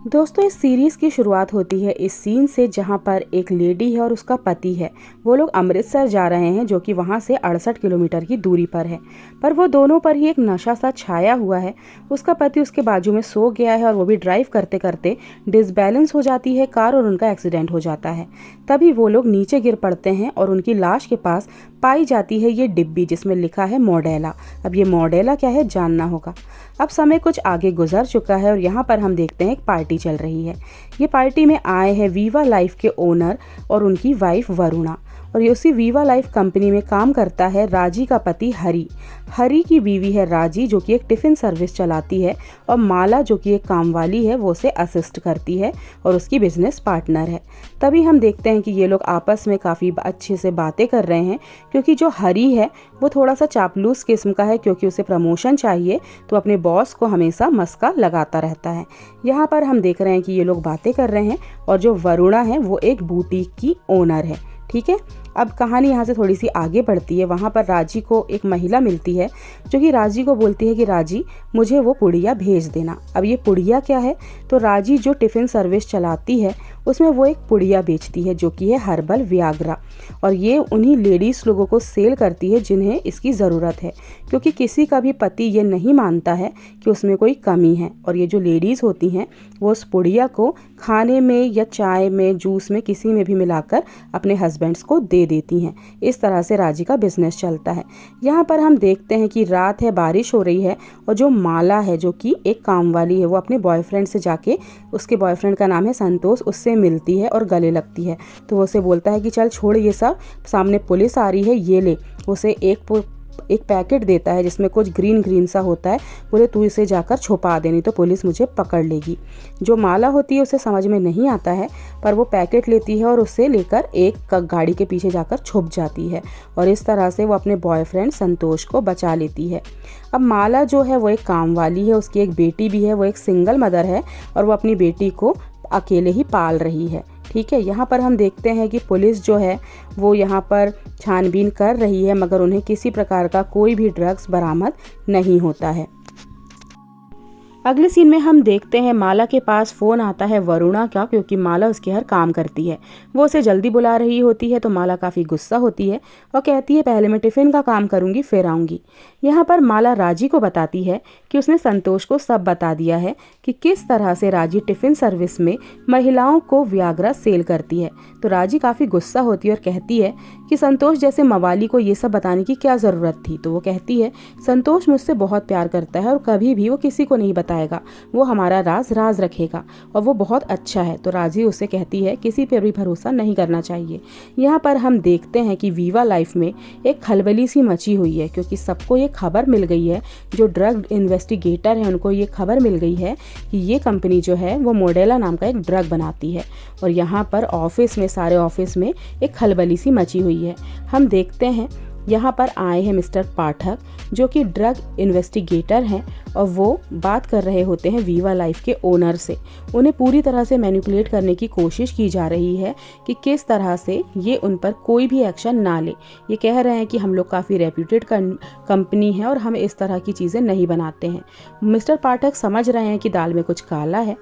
दोस्तों, इस सीरीज़ की शुरुआत होती है इस सीन से जहां पर एक लेडी है और उसका पति है। वो लोग अमृतसर जा रहे हैं जो कि वहां से 68 किलोमीटर की दूरी पर है। पर वो दोनों पर ही एक नशा सा छाया हुआ है। उसका पति उसके बाजू में सो गया है और वो भी ड्राइव करते करते डिसबैलेंस हो जाती है कार और उनका एक्सीडेंट हो जाता है। तभी वो लोग नीचे गिर पड़ते हैं और उनकी लाश के पास पाई जाती है ये डिब्बी जिसमें लिखा है मॉडेला। अब ये मॉडेला क्या है जानना होगा। अब समय कुछ आगे गुजर चुका है और यहाँ पर हम देखते हैं एक पार्टी चल रही है। ये पार्टी में आए हैं वीवा लाइफ के ओनर और उनकी वाइफ वरुणा। और ये उसी वीवा लाइफ कंपनी में काम करता है राजी का पति हरी। हरी की बीवी है राजी जो कि एक टिफ़िन सर्विस चलाती है और माला जो कि एक काम वाली है वो उसे असिस्ट करती है और उसकी बिजनेस पार्टनर है। तभी हम देखते हैं कि ये लोग आपस में काफ़ी अच्छे से बातें कर रहे हैं क्योंकि जो हरी है वो थोड़ा सा चापलूस किस्म का है क्योंकि उसे प्रमोशन चाहिए तो अपने बॉस को हमेशा मस्का लगाता रहता है। यहाँ पर हम देख रहे हैं कि ये लोग बातें कर रहे हैं और जो वरुणा है वो एक बुटीक की ओनर है। ठीक है, अब कहानी यहाँ से थोड़ी सी आगे बढ़ती है। वहाँ पर राजी को एक महिला मिलती है जो कि राजी को बोलती है कि राजी मुझे वो पुड़िया भेज देना। अब ये पुड़िया क्या है, तो राजी जो टिफ़िन सर्विस चलाती है उसमें वो एक पुड़िया बेचती है जो कि है हर्बल वियाग्रा। और ये उन्हीं लेडीज़ लोगों को सेल करती है जिन्हें इसकी ज़रूरत है क्योंकि किसी का भी पति ये नहीं मानता है कि उसमें कोई कमी है। और ये जो लेडीज़ होती हैं वो उस पुड़िया को खाने में या चाय में जूस में किसी में भी मिलाकर अपने हस्बैंड्स को दे देती हैं। इस तरह से राजी का बिजनेस चलता है। यहाँ पर हम देखते हैं कि रात है, बारिश हो रही है और जो माला है जो कि एक काम वाली है वो अपने बॉयफ्रेंड से जाके, उसके बॉयफ्रेंड का नाम है संतोष, उससे मिलती है और गले लगती है। तो वो उसे बोलता है कि चल छोड़ ये सब, सामने पुलिस आ रही है, ये ले। उसे एक पैकेट देता है जिसमें कुछ ग्रीन ग्रीन सा होता है। बोले तू इसे जाकर छुपा दे नहीं तो पुलिस मुझे पकड़ लेगी। जो माला होती है उसे समझ में नहीं आता है पर वो पैकेट लेती है और उसे लेकर एक गाड़ी के पीछे जाकर छुप जाती है और इस तरह से वो अपने बॉयफ्रेंड संतोष को बचा लेती है। अब माला जो है वो एक काम वाली है, उसकी एक बेटी भी है, वो एक सिंगल मदर है और वो अपनी बेटी को अकेले ही पाल रही है। ठीक है, यहाँ पर हम देखते हैं कि पुलिस जो है वो यहाँ पर छानबीन कर रही है मगर उन्हें किसी प्रकार का कोई भी ड्रग्स बरामद नहीं होता है। अगले सीन में हम देखते हैं माला के पास फ़ोन आता है वरुणा का क्योंकि माला उसके हर काम करती है। वो उसे जल्दी बुला रही होती है तो माला काफ़ी गुस्सा होती है और कहती है पहले मैं टिफ़िन का काम करूँगी फिर आऊँगी। यहाँ पर माला राजी को बताती है कि उसने संतोष को सब बता दिया है कि किस तरह से राजी टिफ़िन सर्विस में महिलाओं को वियाग्रा सेल करती है। तो राजी काफ़ी गुस्सा होती है और कहती है कि संतोष जैसे मवाली को ये सब बताने की क्या ज़रूरत थी। तो वो कहती है संतोष मुझसे बहुत प्यार करता है और कभी भी वो किसी को नहीं बताएगा, वो हमारा राज राज रखेगा और वो बहुत अच्छा है। तो राजी उसे कहती है किसी पर भी भरोसा नहीं करना चाहिए। यहाँ पर हम देखते हैं कि वीवा लाइफ में एक खलबली सी मची हुई है क्योंकि सबको ये खबर मिल गई है, जो ड्रग इन्वेस्टिगेटर है उनको ये खबर मिल गई है कि ये कंपनी जो है वो मॉडेला नाम का एक ड्रग बनाती है। और यहाँ पर ऑफिस में, सारे ऑफिस में एक खलबली सी मची हुई है। हम देखते हैं यहाँ पर आए हैं मिस्टर पाठक जो कि ड्रग इन्वेस्टिगेटर हैं और वो बात कर रहे होते हैं वीवा लाइफ के ओनर से। उन्हें पूरी तरह से मैनिपुलेट करने की कोशिश की जा रही है कि किस तरह से ये उन पर कोई भी एक्शन ना ले। ये कह रहे हैं कि हम लोग काफ़ी रेप्यूटेड कंपनी है और हम इस तरह की चीज़ें नहीं बनाते हैं। मिस्टर पाठक समझ रहे हैं कि दाल में कुछ काला है।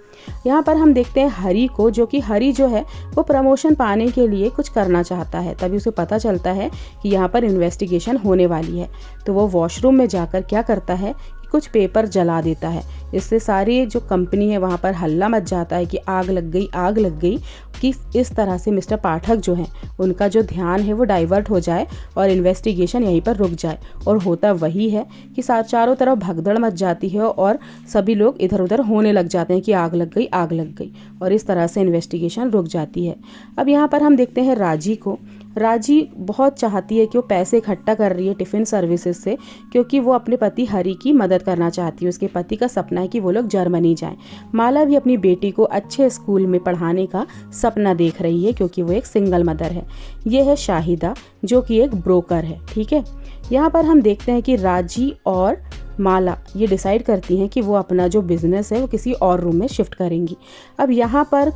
यहाँ पर हम देखते हैं हरी को, जो कि हरी जो है वो प्रमोशन पाने के लिए कुछ करना चाहता है। तभी उसे पता चलता है कि यहाँ पर इन्वेस्टिगेशन होने वाली है। तो वो वॉशरूम में जाकर क्या करता है, कुछ पेपर जला देता है। इससे सारी जो कंपनी है वहाँ पर हल्ला मच जाता है कि आग लग गई, आग लग गई। कि इस तरह से मिस्टर पाठक जो हैं उनका जो ध्यान है वो डाइवर्ट हो जाए और इन्वेस्टिगेशन यहीं पर रुक जाए। और होता वही है कि चारों तरफ भगदड़ मच जाती है और सभी लोग इधर उधर होने लग जाते हैं कि आग लग गई, आग लग गई। और इस तरह से इन्वेस्टिगेशन रुक जाती है। अब यहाँ पर हम देखते हैं राजी को। राजी बहुत चाहती है कि वो पैसे इकट्ठा कर रही है टिफ़िन सर्विसेज से क्योंकि वो अपने पति हरी की मदद करना चाहती है। उसके पति का सपना है कि वो लोग जर्मनी जाएं। माला भी अपनी बेटी को अच्छे स्कूल में पढ़ाने का सपना देख रही है क्योंकि वो एक सिंगल मदर है। ये है शाहिदा जो कि एक ब्रोकर है। ठीक है, यहाँ पर हम देखते हैं कि राजी और माला ये डिसाइड करती हैं कि वो अपना जो बिज़नेस है वो किसी और रूम में शिफ्ट करेंगी। अब यहाँ पर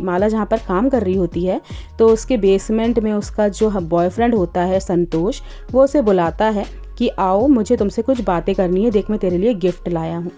माला जहाँ पर काम कर रही होती है तो उसके बेसमेंट में उसका जो बॉयफ्रेंड होता है संतोष, वो उसे बुलाता है कि आओ मुझे तुमसे कुछ बातें करनी है, देख मैं तेरे लिए गिफ्ट लाया हूँ।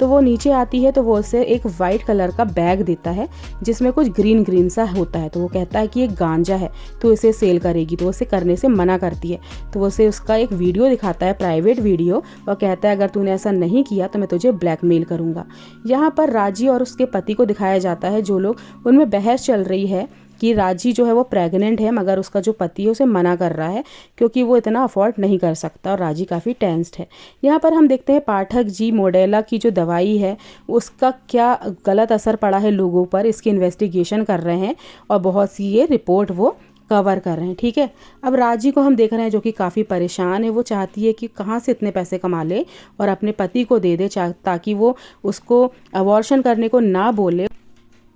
तो वो नीचे आती है तो वो उसे एक वाइट कलर का बैग देता है जिसमें कुछ ग्रीन ग्रीन सा होता है। तो वो कहता है कि ये गांजा है तो इसे सेल करेगी, तो उसे करने से मना करती है। तो वो उसे उसका एक वीडियो दिखाता है, प्राइवेट वीडियो, और कहता है अगर तूने ऐसा नहीं किया तो मैं तुझे ब्लैकमेल करूँगा। यहाँ पर राजी और उसके पति को दिखाया जाता है, जो लोग उनमें बहस चल रही है कि राजी जो है वो प्रेग्नेंट है, मगर उसका जो पति है उसे मना कर रहा है क्योंकि वो इतना अफोर्ड नहीं कर सकता और राजी काफ़ी टेंस्ड है। यहाँ पर हम देखते हैं पाठक जी मोडेला की जो दवाई है उसका क्या गलत असर पड़ा है लोगों पर, इसकी इन्वेस्टिगेशन कर रहे हैं और बहुत सी ये रिपोर्ट वो कवर कर रहे हैं। ठीक है, अब राजी को हम देख रहे हैं जो कि काफ़ी परेशान है। वो चाहती है कि कहाँ से इतने पैसे कमा ले और अपने पति को दे दे ताकि वो उसको अबॉर्शन करने को ना बोले।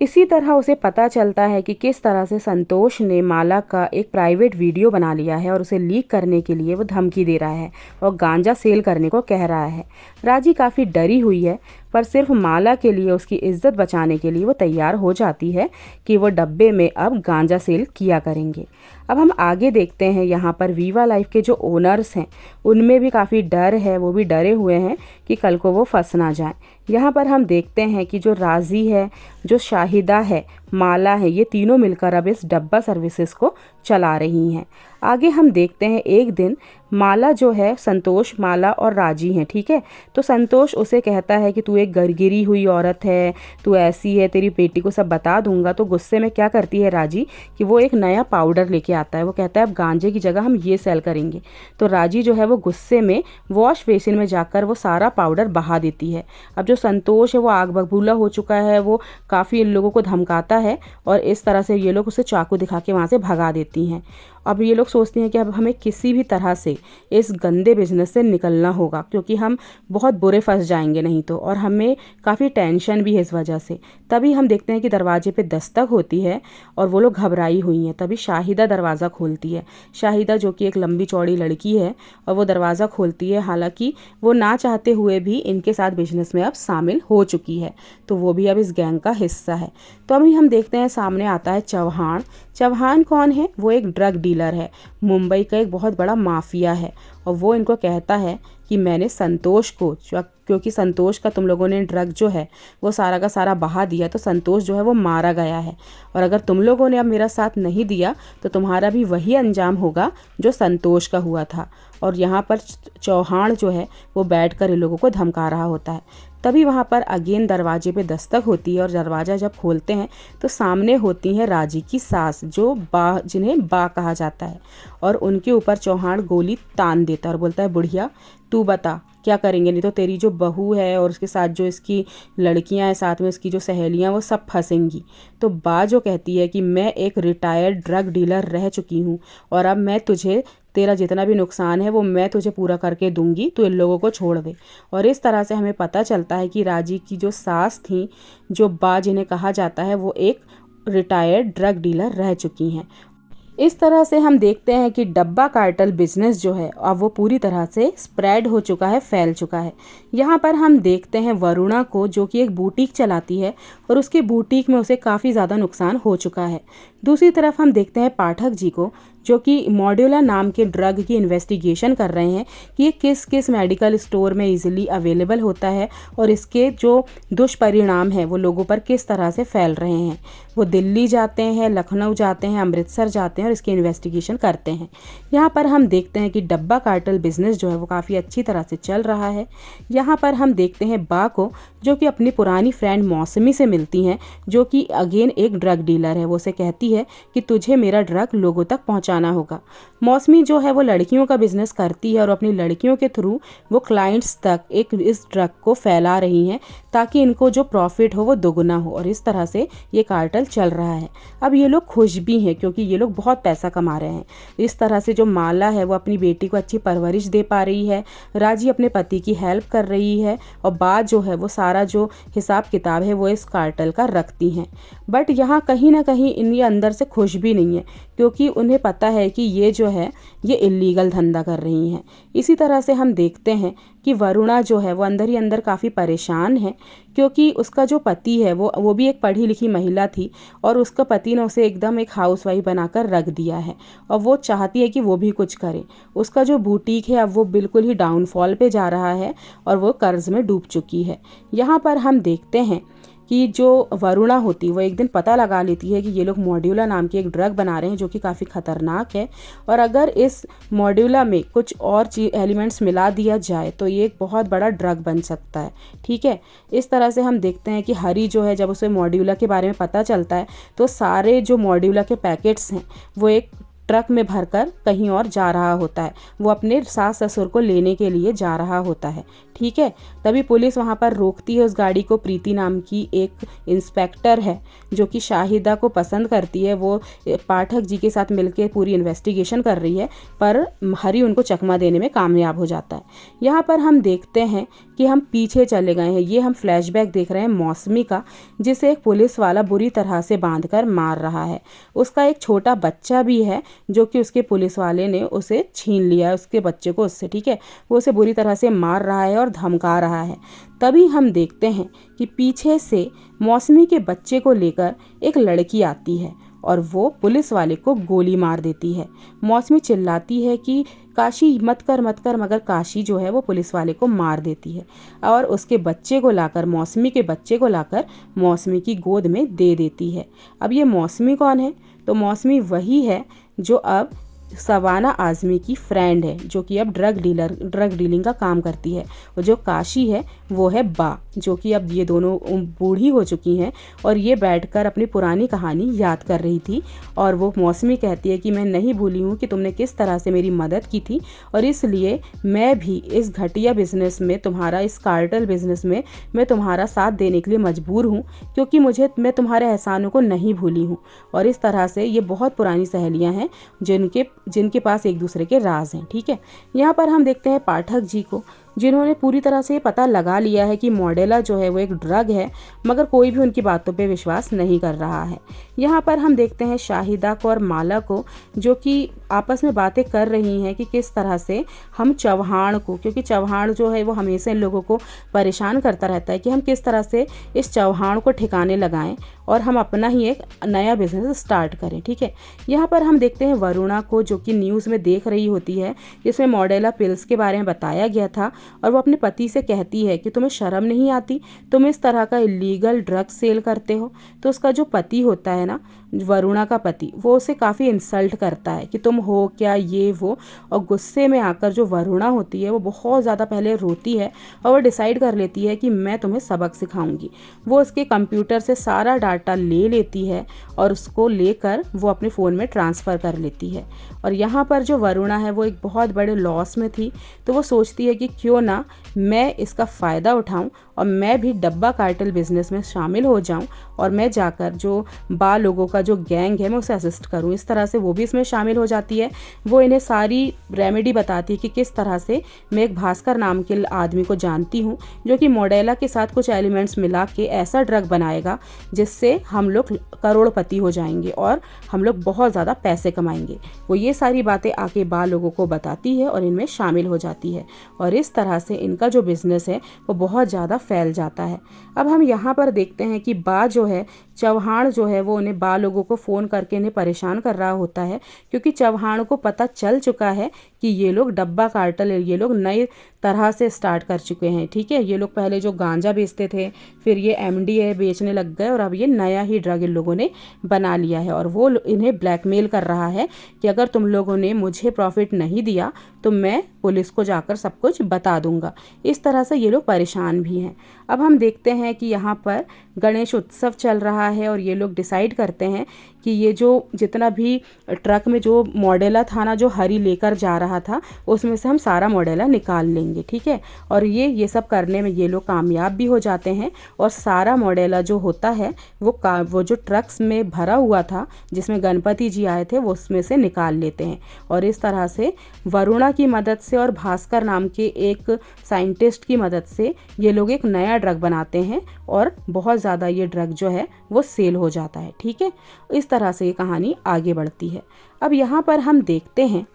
इसी तरह उसे पता चलता है कि किस तरह से संतोष ने माला का एक प्राइवेट वीडियो बना लिया है और उसे लीक करने के लिए वो धमकी दे रहा है और गांजा सेल करने को कह रहा है। राजी काफ़ी डरी हुई है, पर सिर्फ माला के लिए, उसकी इज्जत बचाने के लिए वो तैयार हो जाती है कि वो डब्बे में अब गांजा सेल किया करेंगे। अब हम आगे देखते हैं, यहाँ पर वीवा लाइफ के जो ओनर्स हैं उनमें भी काफ़ी डर है, वो भी डरे हुए हैं कि कल को वो फंस ना जाए। यहाँ पर हम देखते हैं कि जो राजी है, जो शाहिदा है, माला है, ये तीनों मिलकर अब इस डब्बा सर्विसेज को चला रही हैं। आगे हम देखते हैं एक दिन माला जो है, संतोष, माला और राजी हैं। ठीक है, तो संतोष उसे कहता है कि तू एक गिरी हुई औरत है, तू ऐसी है, तेरी बेटी को सब बता दूंगा। तो गुस्से में क्या करती है राजी कि वो एक नया पाउडर लेके आता है। वो कहता है अब गांजे की जगह हम ये सेल करेंगे। तो राजी जो है वो गुस्से में वॉश बेसिन में जाकर वो सारा पाउडर बहा देती है। अब जो संतोष है वो आग बबूला हो चुका है, वो काफ़ी इन लोगों को धमकाता है और इस तरह से ये लोग उसे चाकू दिखा के वहाँ से भगा देती हैं। अब ये लोग सोचते हैं कि अब हमें किसी भी तरह से इस गंदे बिजनेस से निकलना होगा क्योंकि हम बहुत बुरे फंस जाएंगे नहीं तो, और हमें काफ़ी टेंशन भी है इस वजह से। तभी हम देखते हैं कि दरवाजे पे दस्तक होती है और वो लोग घबराई हुई हैं। तभी शाहिदा दरवाज़ा खोलती है। शाहिदा जो कि एक लंबी चौड़ी लड़की है और वो दरवाज़ा खोलती है, हालांकि वो ना चाहते हुए भी इनके साथ बिजनेस में अब शामिल हो चुकी है, तो वो भी अब इस गैंग का हिस्सा है। तो अभी हम देखते हैं सामने आता है चौहान। चौहान कौन है? वो एक ड्रग डीलर है, मुंबई का एक बहुत बड़ा माफिया है, और वो इनको कहता है कि मैंने संतोष को, क्योंकि संतोष का तुम लोगों ने ड्रग जो है वो सारा का सारा बहा दिया, तो संतोष जो है वो मारा गया है, और अगर तुम लोगों ने अब मेरा साथ नहीं दिया तो तुम्हारा भी वही अंजाम होगा जो संतोष का हुआ था। और यहाँ पर चौहान जो है वो बैठकर इन लोगों को धमका रहा होता है। तभी वहाँ पर अगेन दरवाजे पे दस्तक होती है और दरवाज़ा जब खोलते हैं तो सामने होती हैं राजी की सास, जो बा, जिन्हें बा कहा जाता है, और उनके ऊपर चौहान गोली तान देता है और बोलता है बुढ़िया तू बता क्या करेंगे, नहीं तो तेरी जो बहू है और उसके साथ जो इसकी लड़कियां हैं, साथ में इसकी जो सहेलियां, वो सब फंसेंगी। तो बा जो कहती है कि मैं एक रिटायर्ड ड्रग डीलर रह चुकी हूँ और अब मैं तुझे, तेरा जितना भी नुकसान है वो मैं तुझे पूरा करके दूंगी, तो इन लोगों को छोड़ दे। और इस तरह से हमें पता चलता है कि राजी की जो सास थी, जो बा जिन्हें कहा जाता है, वो एक रिटायर्ड ड्रग डीलर रह चुकी हैं। इस तरह से हम देखते हैं कि डब्बा कार्टेल बिजनेस जो है अब वो पूरी तरह से स्प्रेड हो चुका है, फैल चुका है। यहाँ पर हम देखते हैं वरुणा को, जो कि एक बुटीक चलाती है और उसके बुटीक में उसे काफ़ी ज़्यादा नुकसान हो चुका है। दूसरी तरफ हम देखते हैं पाठक जी को, जो कि मॉड्यूलर नाम के ड्रग की इन्वेस्टिगेशन कर रहे हैं कि ये किस किस मेडिकल स्टोर में इजीली अवेलेबल होता है और इसके जो दुष्परिणाम हैं वो लोगों पर किस तरह से फैल रहे हैं। वो दिल्ली जाते हैं, लखनऊ जाते हैं, अमृतसर जाते हैं और इसकी इन्वेस्टिगेशन करते हैं। यहाँ पर हम देखते हैं कि डब्बा कार्टेल बिजनेस जो है वो काफ़ी अच्छी तरह से चल रहा है। यहाँ पर हम देखते हैं बा को, जो कि अपनी पुरानी फ्रेंड मौसमी से मिलती हैं, जो कि अगेन एक ड्रग डीलर है। वो उसे कहती है कि तुझे मेरा ड्रग लोगों तक पहुँचाना होगा। मौसमी जो है वो लड़कियों का बिजनेस करती है और अपनी लड़कियों के थ्रू वो क्लाइंट्स तक एक इस ड्रग को फैला रही हैं ताकि इनको जो प्रॉफिट हो वो दोगुना हो, और इस तरह से ये कार्टेल चल रहा है। अब ये लोग खुश भी हैं क्योंकि ये लोग बहुत पैसा कमा रहे हैं। इस तरह से जो माला है वो अपनी बेटी को अच्छी परवरिश दे पा रही है, राजी अपने पति की हेल्प कर रही है, और बात जो है वो सारा जो हिसाब किताब है वो इस कार्टेल का रखती हैं। बट यहाँ कहीं ना कहीं इनके अंदर से खुश भी नहीं है क्योंकि उन्हें पता जाता है कि ये जो है ये इलीगल धंधा कर रही हैं। इसी तरह से हम देखते हैं कि वरुणा जो है वो अंदर ही अंदर काफ़ी परेशान है, क्योंकि उसका जो पति है वो भी एक पढ़ी लिखी महिला थी और उसका पति ने उसे एकदम एक हाउसवाइफ बनाकर रख दिया है और वो चाहती है कि वो भी कुछ करे। उसका जो बुटीक है अब वो बिल्कुल ही डाउनफॉल पे जा रहा है और वो कर्ज में डूब चुकी है। यहाँ पर हम देखते हैं कि जो वरुणा होती वो एक दिन पता लगा लेती है कि ये लोग मॉड्यूला नाम की एक ड्रग बना रहे हैं जो कि काफ़ी ख़तरनाक है, और अगर इस मॉड्यूला में कुछ और एलिमेंट्स मिला दिया जाए तो ये एक बहुत बड़ा ड्रग बन सकता है। ठीक है, इस तरह से हम देखते हैं कि हरी जो है जब उसे मॉड्यूला के बारे में पता चलता है तो सारे जो मॉड्यूला के पैकेट्स हैं वो एक ट्रक में भरकर कहीं और जा रहा होता है। वो अपने सास ससुर को लेने के लिए जा रहा होता है। ठीक है, तभी पुलिस वहाँ पर रोकती है उस गाड़ी को। प्रीति नाम की एक इंस्पेक्टर है जो कि शाहिदा को पसंद करती है, वो पाठक जी के साथ मिलकर पूरी इन्वेस्टिगेशन कर रही है, पर हरी उनको चकमा देने में कामयाब हो जाता है। यहाँ पर हम देखते हैं कि हम पीछे चले गए हैं। ये हम फ्लैशबैक देख रहे हैं मौसमी का, जिसे एक पुलिस वाला बुरी तरह से बांधकर मार रहा है। उसका एक छोटा बच्चा भी है जो कि उसके पुलिस वाले ने उसे छीन लिया है, उसके बच्चे को उससे। ठीक है, वो उसे बुरी तरह से मार रहा है और धमका रहा है। तभी हम देखते हैं कि पीछे से मौसमी के बच्चे को लेकर एक लड़की आती है और वो पुलिस वाले को गोली मार देती है। मौसमी चिल्लाती है कि काशी मत कर मत कर, मगर काशी जो है वो पुलिस वाले को मार देती है और उसके बच्चे को लाकर, मौसमी के बच्चे को लाकर मौसमी की गोद में दे देती है। अब ये मौसमी कौन है? तो मौसमी वही है जो अब सवाना आज़मी की फ्रेंड है, जो कि अब ड्रग डीलिंग का काम करती है। और जो काशी है वो है बा, जो कि अब ये दोनों बूढ़ी हो चुकी हैं और ये बैठकर अपनी पुरानी कहानी याद कर रही थी। और वो मौसमी कहती है कि मैं नहीं भूली हूँ कि तुमने किस तरह से मेरी मदद की थी, और इसलिए मैं भी इस घटिया बिजनेस में, तुम्हारा इस कार्टेल बिजनेस में मैं तुम्हारा साथ देने के लिए मजबूर हूँ, क्योंकि मैं तुम्हारे एहसानों को नहीं भूली हूँ। और इस तरह से ये बहुत पुरानी सहेलियाँ हैं जिनके पास एक दूसरे के राज हैं। ठीक है, यहाँ पर हम देखते हैं पाठक जी को, जिन्होंने पूरी तरह से पता लगा लिया है कि मॉडेला जो है वो एक ड्रग है, मगर कोई भी उनकी बातों पे विश्वास नहीं कर रहा है। यहाँ पर हम देखते हैं शाहिदा को और माला को, जो कि आपस में बातें कर रही हैं कि किस तरह से हम चौहान को, क्योंकि चौहान जो है वो हमेशा इन लोगों को परेशान करता रहता है, कि हम किस तरह से इस चौहान को ठिकाने लगाएं और हम अपना ही एक नया बिजनेस स्टार्ट करें। ठीक है, यहाँ पर हम देखते हैं वरुणा को, जो कि न्यूज़ में देख रही होती है जिसमें मॉडेला पिल्स के बारे में बताया गया था, और वो अपने पति से कहती है कि तुम्हें शर्म नहीं आती, तुम इस तरह का इलीगल ड्रग सेल करते हो। तो उसका जो पति होता है ना, वरुणा का पति, वो उसे काफ़ी इंसल्ट करता है कि तुम हो क्या, ये वो। और गुस्से में आकर जो वरुणा होती है वो बहुत ज़्यादा पहले रोती है और वो डिसाइड कर लेती है कि मैं तुम्हें सबक सिखाऊंगी। वो उसके कंप्यूटर से सारा डाटा ले लेती है और उसको लेकर वो अपने फ़ोन में ट्रांसफ़र कर लेती है। और यहाँ पर जो वरुणा है वो एक बहुत बड़े लॉस में थी, तो वो सोचती है कि क्यों ना मैं इसका फ़ायदा उठाऊं और मैं भी डब्बा कार्टेल बिजनेस में शामिल हो जाऊं, और मैं जाकर जो बा लोगों का जो गैंग है मैं उसे असिस्ट करूं। इस तरह से वो भी इसमें शामिल हो जाती है। वो इन्हें सारी रेमेडी बताती है कि किस तरह से मैं एक भास्कर नाम के आदमी को जानती हूँ, जो कि मॉडेला के साथ कुछ एलिमेंट्स मिला के ऐसा ड्रग बनाएगा जिससे हम लोग करोड़पति हो जाएंगे और हम लोग बहुत ज़्यादा पैसे कमाएंगे। वो ये सारी बातें आके बा लोगों को बताती है और इनमें शामिल हो जाती है, और इस तरह से इनका जो बिज़नेस है वो बहुत ज़्यादा फैल जाता है। अब हम यहाँ पर देखते हैं कि बा जो है, चौहान जो है, वो उन्हें बा लोगों को फ़ोन करके इन्हें परेशान कर रहा होता है, क्योंकि चौहान को पता चल चुका है कि ये लोग डब्बा कार्टेल, ये लोग नए तरह से स्टार्ट कर चुके हैं। ठीक है, ये लोग पहले जो गांजा बेचते थे, फिर ये MDA बेचने लग गए, और अब ये नया ही ड्रग इन लोगों ने बना लिया है। और वो इन्हें ब्लैकमेल कर रहा है कि अगर तुम लोगों ने मुझे प्रॉफिट नहीं दिया तो मैं पुलिस को जाकर सब कुछ बता दूंगा। इस तरह से ये लोग परेशान भी हैं। अब हम देखते हैं कि यहाँ पर गणेश उत्सव चल रहा है और ये लोग डिसाइड करते हैं कि ये जो जितना भी ट्रक में जो मॉडेला था ना, जो हरी लेकर जा रहा रहा था उसमें से हम सारा मॉडेला निकाल लेंगे, ठीक है। और ये सब करने में ये लोग कामयाब भी हो जाते हैं और सारा मॉडेला जो होता है वो जो ट्रक्स में भरा हुआ था जिसमें गणपति जी आए थे वो उसमें से निकाल लेते हैं। और इस तरह से वरुणा की मदद से और भास्कर नाम के एक साइंटिस्ट की मदद से ये लोग एक नया ड्रग बनाते हैं और बहुत ज़्यादा ये ड्रग जो है वो सेल हो जाता है, ठीक है। इस तरह से ये कहानी आगे बढ़ती है। अब यहाँ पर हम देखते हैं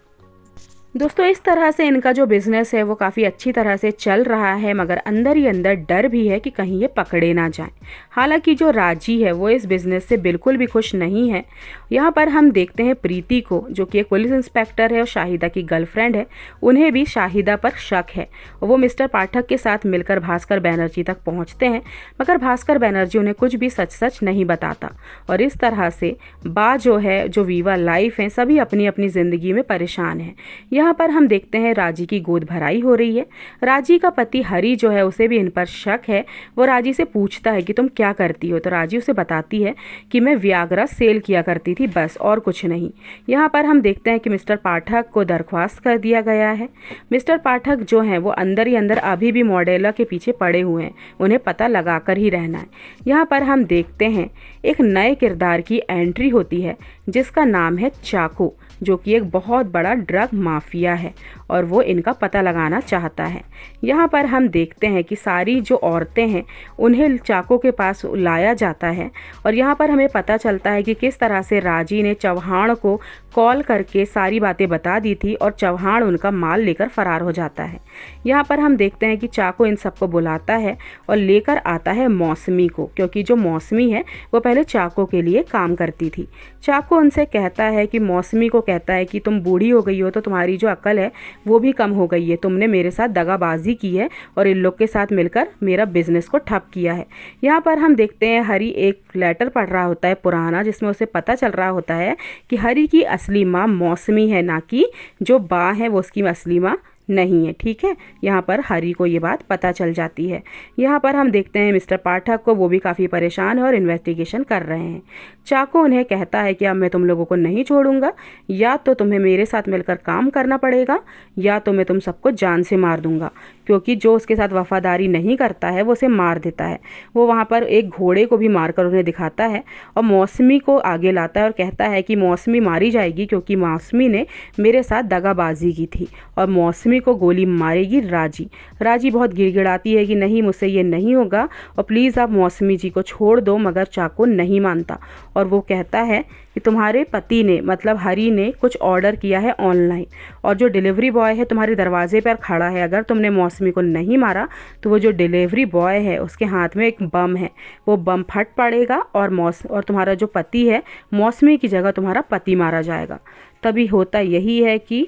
दोस्तों, इस तरह से इनका जो बिज़नेस है वो काफ़ी अच्छी तरह से चल रहा है, मगर अंदर ही अंदर डर भी है कि कहीं ये पकड़े ना जाएं। हालांकि जो राजी है वो इस बिज़नेस से बिल्कुल भी खुश नहीं है। यहाँ पर हम देखते हैं प्रीति को, जो कि एक पुलिस इंस्पेक्टर है और शाहिदा की गर्लफ्रेंड है। उन्हें भी शाहिदा पर शक है और वो मिस्टर पाठक के साथ मिलकर भास्कर बैनर्जी तक पहुँचते हैं, मगर भास्कर बैनर्जी उन्हें कुछ भी सच नहीं बताता। और इस तरह से जो है, जो वीवा लाइफ है, सभी अपनी अपनी ज़िंदगी में परेशान हैं। यहाँ पर हम देखते हैं राजी की गोद भराई हो रही है। राजी का पति हरी जो है उसे भी इन पर शक है। वो राजी से पूछता है कि तुम क्या करती हो, तो राजी उसे बताती है कि मैं वियाग्रा सेल किया करती थी, बस और कुछ नहीं। यहाँ पर हम देखते हैं कि मिस्टर पाठक को दरख्वास्त कर दिया गया है। मिस्टर पाठक जो हैं वो अंदर ही अंदर अभी भी मॉडेला के पीछे पड़े हुए हैं, उन्हें पता लगा कर ही रहना है। यहाँ पर हम देखते हैं एक नए किरदार की एंट्री होती है जिसका नाम है चाको, जो कि एक बहुत बड़ा ड्रग माफिया है और वो इनका पता लगाना चाहता है। यहाँ पर हम देखते हैं कि सारी जो औरतें हैं उन्हें चाको के पास लाया जाता है और यहाँ पर हमें पता चलता है कि किस तरह से राजी ने चौहान को कॉल करके सारी बातें बता दी थी और चौहान उनका माल लेकर फरार हो जाता है। यहाँ पर हम देखते हैं कि चाको इन सबको बुलाता है और लेकर आता है मौसमी को, क्योंकि जो मौसमी है वो पहले चाको के लिए काम करती थी। चाको उनसे कहता है कि मौसमी को कहता है कि तुम बूढ़ी हो गई हो तो तुम्हारी जो अक्ल है वो भी कम हो गई है, तुमने मेरे साथ दगाबाजी की है और इन लोग के साथ मिलकर मेरा बिजनेस को ठप किया है। यहाँ पर हम देखते हैं हरी एक लेटर पढ़ रहा होता है पुराना, जिसमें उसे पता चल रहा होता है कि हरी की असली माँ मौसमी है, ना कि जो बा है वो उसकी असली माँ नहीं है, ठीक है। यहाँ पर हरी को ये बात पता चल जाती है। यहाँ पर हम देखते हैं मिस्टर पाठक को, वो भी काफ़ी परेशान है और इन्वेस्टिगेशन कर रहे हैं। चाको उन्हें कहता है कि अब मैं तुम लोगों को नहीं छोड़ूंगा, या तो तुम्हें मेरे साथ मिलकर काम करना पड़ेगा या तो मैं तुम सबको जान से मार दूंगा, क्योंकि जो उसके साथ वफादारी नहीं करता है वो उसे मार देता है। वो वहाँ पर एक घोड़े को भी मारकर उन्हें दिखाता है और मौसमी को आगे लाता है और कहता है कि मौसमी मारी जाएगी क्योंकि मौसमी ने मेरे साथ दगाबाजी की थी और मौसमी को गोली मारेगी राजी। राजी बहुत गिड़गिड़ाती है कि नहीं, मुझसे ये नहीं होगा और प्लीज़ आप मौसमी जी को छोड़ दो, मगर चाको नहीं मानता और वो कहता है कि तुम्हारे पति ने, मतलब हरी ने, कुछ ऑर्डर किया है ऑनलाइन और जो डिलीवरी बॉय है तुम्हारे दरवाजे पर खड़ा है। अगर तुमने मौसमी को नहीं मारा तो वो जो डिलीवरी बॉय है उसके हाथ में एक बम है, वो बम फट पड़ेगा और तुम्हारा जो पति है, मौसमी की जगह तुम्हारा पति मारा जाएगा। तभी होता यही है कि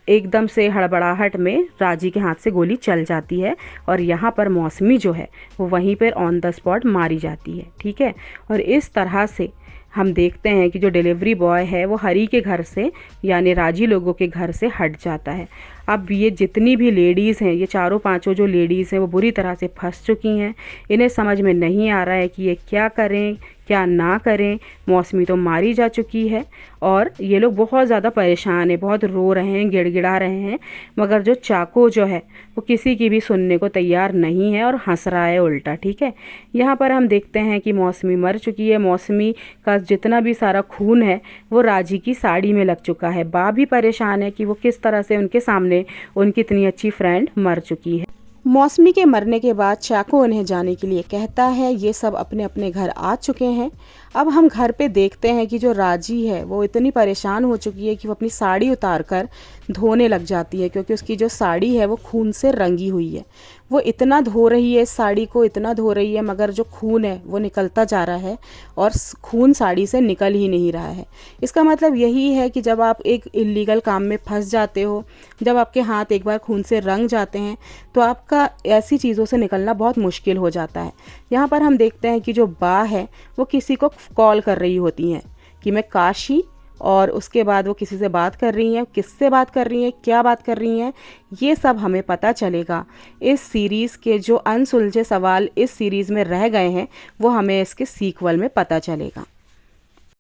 एकदम से हड़बड़ाहट में राजी के हाथ से गोली चल जाती है और यहाँ पर मौसमी जो है वो वहीं पर ऑन द स्पॉट मारी जाती है, ठीक है। और इस तरह से हम देखते हैं कि जो डिलीवरी बॉय है वो हरी के घर से, यानी राजी लोगों के घर से हट जाता है। अब ये जितनी भी लेडीज़ हैं, ये चारों पांचों जो लेडीज़ हैं वो बुरी तरह से फंस चुकी हैं। इन्हें समझ में नहीं आ रहा है कि ये क्या करें क्या ना करें। मौसमी तो मारी जा चुकी है और ये लोग बहुत ज़्यादा परेशान हैं, बहुत रो रहे हैं, गिड़गिड़ा रहे हैं, मगर जो चाको जो है वो किसी की भी सुनने को तैयार नहीं है और हंस रहा है उल्टा, ठीक है। यहाँ पर हम देखते हैं कि मौसमी मर चुकी है। मौसमी का जितना भी सारा खून है वो राजी की साड़ी में लग चुका है। बा भी परेशान है कि वो किस तरह से उनके सामने उनकी इतनी अच्छी फ्रेंड मर चुकी है। मौसमी के मरने के बाद चाको उन्हें जाने के लिए कहता है। ये सब अपने अपने घर आ चुके हैं। अब हम घर पे देखते हैं कि जो राजी है वो इतनी परेशान हो चुकी है कि वो अपनी साड़ी उतार कर धोने लग जाती है, क्योंकि उसकी जो साड़ी है वो खून से रंगी हुई है। वो इतना धो रही है, इस साड़ी को इतना धो रही है, मगर जो खून है वो निकलता जा रहा है और खून साड़ी से निकल ही नहीं रहा है। इसका मतलब यही है कि जब आप एक इल्लीगल काम में फंस जाते हो, जब आपके हाथ एक बार खून से रंग जाते हैं तो आपका ऐसी चीज़ों से निकलना बहुत मुश्किल हो जाता है। यहाँ पर हम देखते हैं कि जो बा है वो किसी को कॉल कर रही होती हैं कि मैं काशी, और उसके बाद वो किसी से बात कर रही हैं। किससे बात कर रही हैं, क्या बात कर रही हैं, ये सब हमें पता चलेगा। इस सीरीज़ के जो अनसुलझे सवाल इस सीरीज़ में रह गए हैं वो हमें इसके सीक्वल में पता चलेगा।